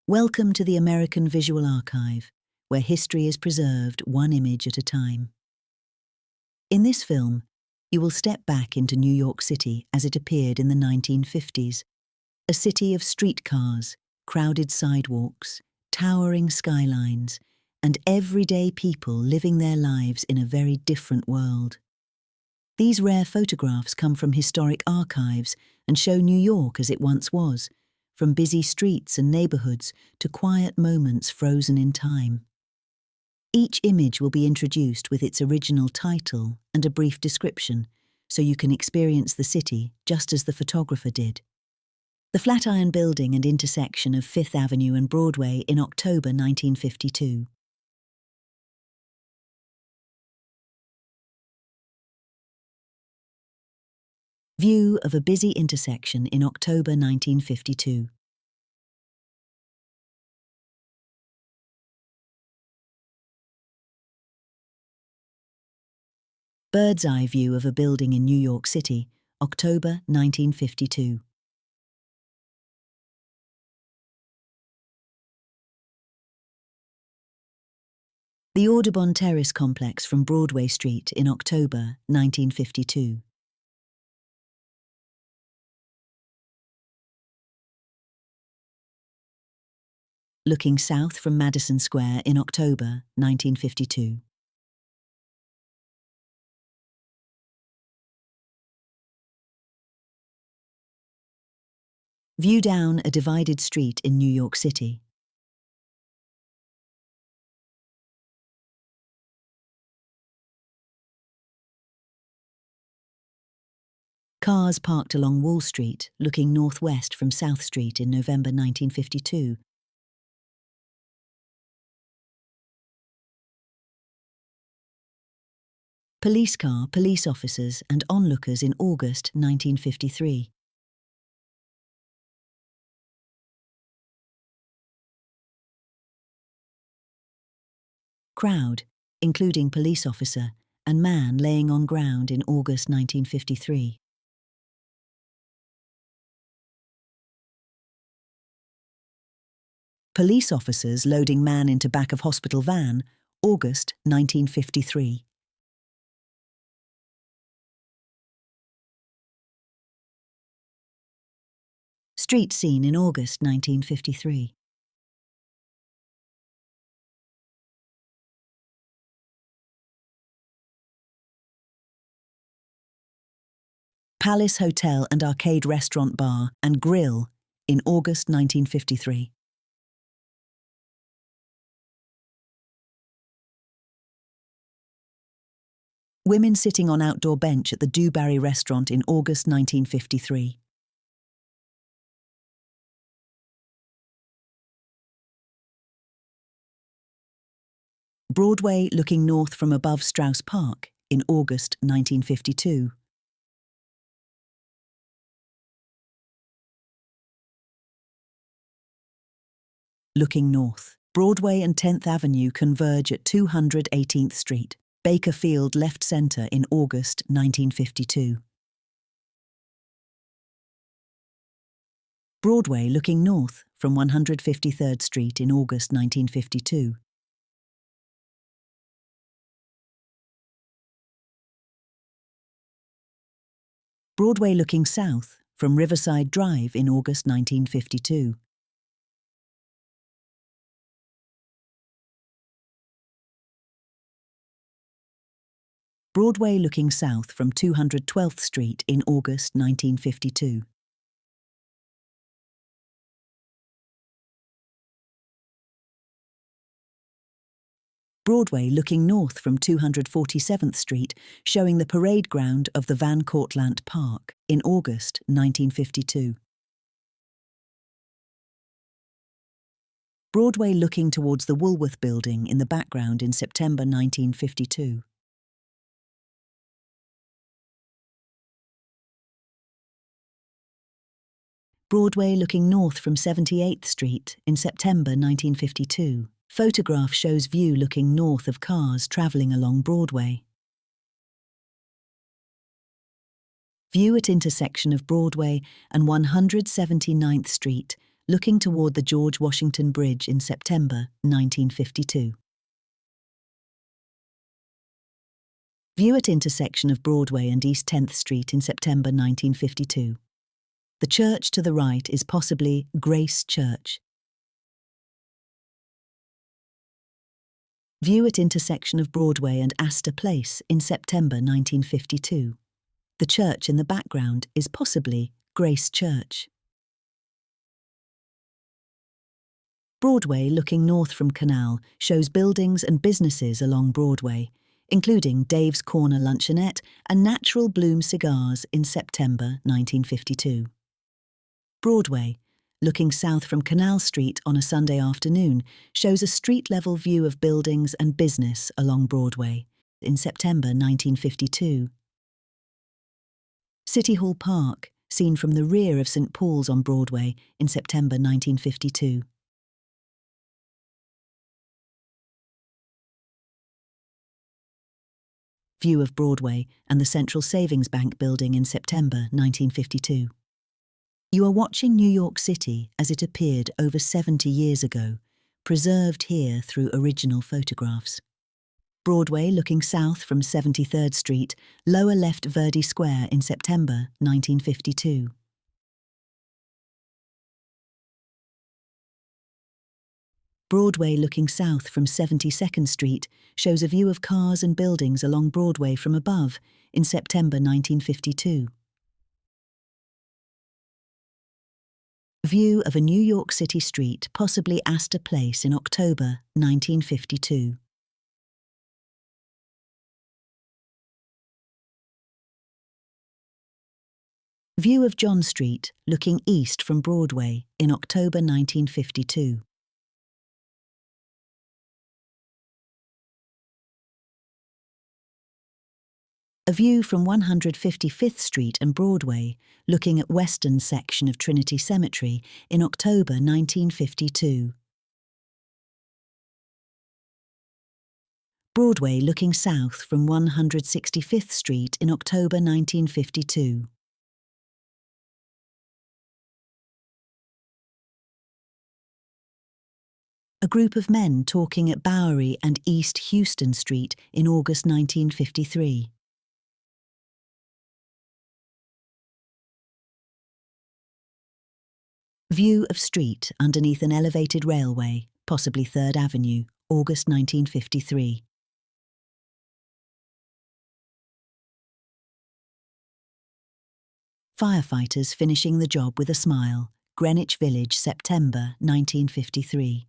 Welcome to the American Visual Archive, where history is preserved one image at a time. In this film, you will step back into New York City as it appeared in the 1950s, a city of streetcars, crowded sidewalks, towering skylines, and everyday people living their lives in a very different world. These rare photographs come from historic archives and show New York as it once was, from busy streets and neighborhoods to quiet moments frozen in time. Each image will be introduced with its original title and a brief description, so you can experience the city just as the photographer did. The Flatiron Building and intersection of Fifth Avenue and Broadway in October 1952. View of a busy intersection in October 1952. Bird's eye view of a building in New York City, October 1952. The Audubon Terrace complex from Broadway Street in October 1952. Looking south from Madison Square in October 1952. View down a divided street in New York City. Cars parked along Wall Street, looking northwest from South Street in November 1952. Police car, police officers and onlookers in August 1953. Crowd, including police officer and man laying on ground in August 1953. Police officers loading man into back of hospital van, August 1953. Street scene in August 1953. Palace Hotel and Arcade Restaurant Bar and Grill in August 1953. Women sitting on outdoor bench at the Dewberry Restaurant in August 1953. Broadway looking north from above Strauss Park in August 1952. Looking north, Broadway and 10th Avenue converge at 218th Street, Baker Field left center in August 1952. Broadway looking north from 153rd Street in August 1952. Broadway looking south from Riverside Drive in August 1952. Broadway looking south from 212th Street in August 1952. Broadway looking north from 247th Street, showing the parade ground of the Van Cortlandt Park in August 1952. Broadway looking towards the Woolworth Building in the background in September 1952. Broadway looking north from 78th Street in September 1952. Photograph shows view looking north of cars travelling along Broadway. View at intersection of Broadway and 179th Street, looking toward the George Washington Bridge in September 1952. View at intersection of Broadway and East 10th Street in September 1952. The church to the right is possibly Grace Church. View at intersection of Broadway and Astor Place in September 1952. The church in the background is possibly Grace Church. Broadway looking north from Canal shows buildings and businesses along Broadway, including Dave's Corner Luncheonette and Natural Bloom Cigars in September 1952. Broadway, looking south from Canal Street on a Sunday afternoon, shows a street-level view of buildings and business along Broadway in September 1952. City Hall Park, seen from the rear of St. Paul's on Broadway in September 1952. View of Broadway and the Central Savings Bank building in September 1952. You are watching New York City as it appeared over 70 years ago, preserved here through original photographs. Broadway looking south from 73rd Street, lower left Verdi Square in September 1952. Broadway looking south from 72nd Street shows a view of cars and buildings along Broadway from above in September 1952. View of a New York City street, possibly Astor Place in October 1952. View of John Street, looking east from Broadway in October 1952. A view from 155th Street and Broadway, looking at western section of Trinity Cemetery in October 1952. Broadway looking south from 165th Street in October 1952. A group of men talking at Bowery and East Houston Street in August 1953. View of street underneath an elevated railway, possibly 3rd Avenue, August 1953. Firefighters finishing the job with a smile, Greenwich Village, September 1953.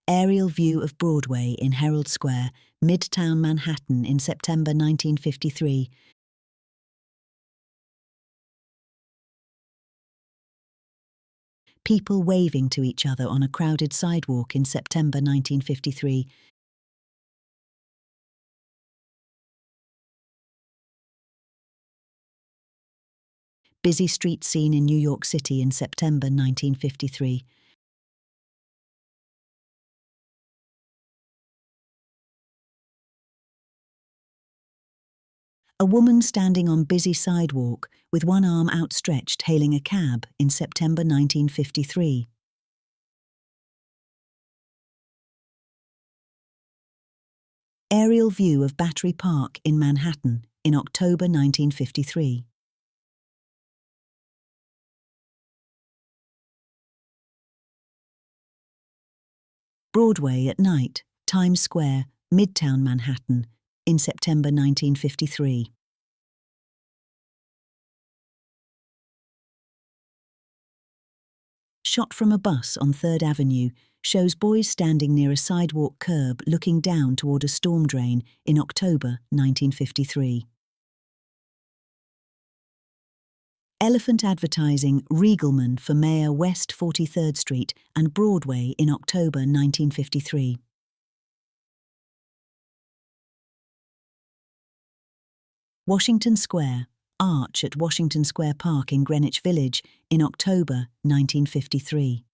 Aerial view of Broadway in Herald Square, Midtown Manhattan in September 1953. People waving to each other on a crowded sidewalk in September 1953. Busy street scene in New York City in September 1953. A woman standing on busy sidewalk with one arm outstretched hailing a cab in September 1953. Aerial view of Battery Park in Manhattan in October 1953. Broadway at night, Times Square, Midtown Manhattan in September 1953. Shot from a bus on 3rd Avenue shows boys standing near a sidewalk curb looking down toward a storm drain in October 1953. Elephant advertising Regalman for Mayor West 43rd Street and Broadway in October 1953. Washington Square, arch at Washington Square Park in Greenwich Village in October 1953.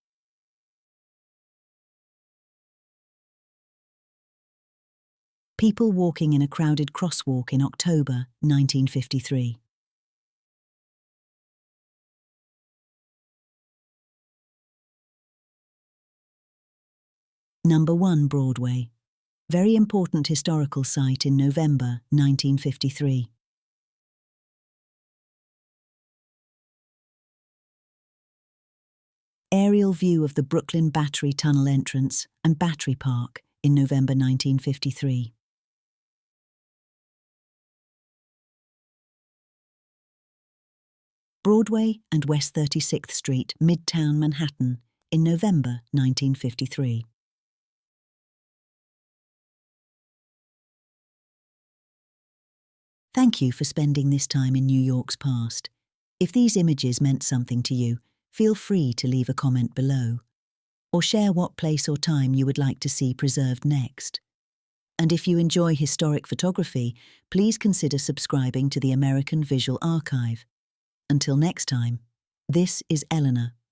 People walking in a crowded crosswalk in October 1953. Number 1 Broadway. Very important historical site in November 1953. Aerial view of the Brooklyn Battery Tunnel entrance and Battery Park in November 1953. Broadway and West 36th Street, Midtown, Manhattan in November 1953. Thank you for spending this time in New York's past. If these images meant something to you, feel free to leave a comment below, or share what place or time you would like to see preserved next. And if you enjoy historic photography, please consider subscribing to the American Visual Archive. Until next time, this is Eleanor.